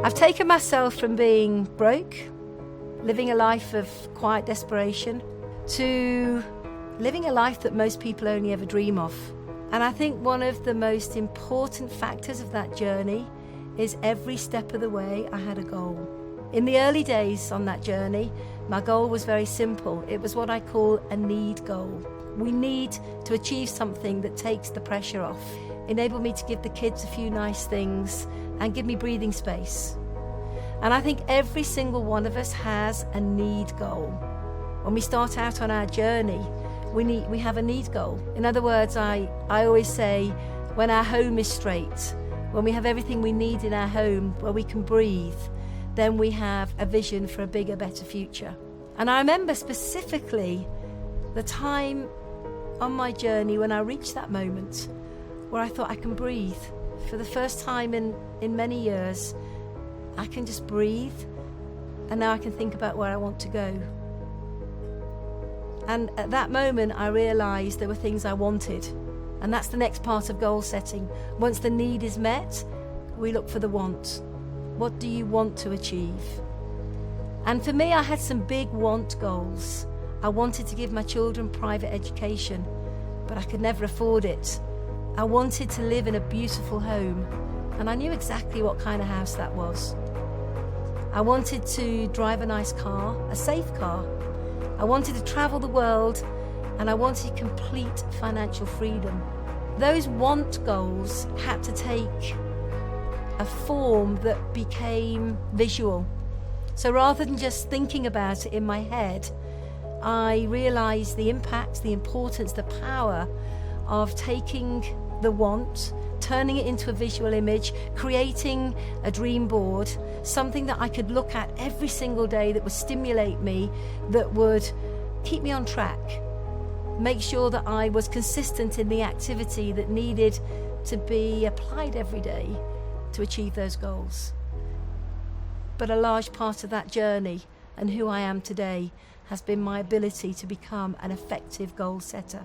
I've taken myself from being broke, living a life of quiet desperation, to living a life that most people only ever dream of. And I think one of the most important factors of that journey is every step of the way I had a goal. In the early days on that journey, my goal was very simple. It was what I call a need goal. We need to achieve something that takes the pressure off, enable me to give the kids a few nice things and give me breathing space. And I think every single one of us has a need goal. When we start out on our journey, we have a need goal. In other words, I always say, when our home is straight, when we have everything we need in our home, where we can breathe, then we have a vision for a bigger, better future. And I remember specifically the time on my journey when I reached that moment where I thought I can breathe. For the first time in many years, I can just breathe, and now I can think about where I want to go. And at that moment, I realised there were things I wanted. And that's the next part of goal setting. Once the need is met, we look for the want. What do you want to achieve? And for me, I had some big want goals. I wanted to give my children private education, but I could never afford it. I wanted to live in a beautiful home, and I knew exactly what kind of house that was. I wanted to drive a nice car, a safe car. I wanted to travel the world, and I wanted complete financial freedom. Those want goals had to take a form that became visual. So rather than just thinking about it in my head, I realised the impact, the importance, the power of taking the want, turning it into a visual image, creating a dream board, something that I could look at every single day that would stimulate me, that would keep me on track, make sure that I was consistent in the activity that needed to be applied every day to achieve those goals. But a large part of that journey and who I am today has been my ability to become an effective goal setter.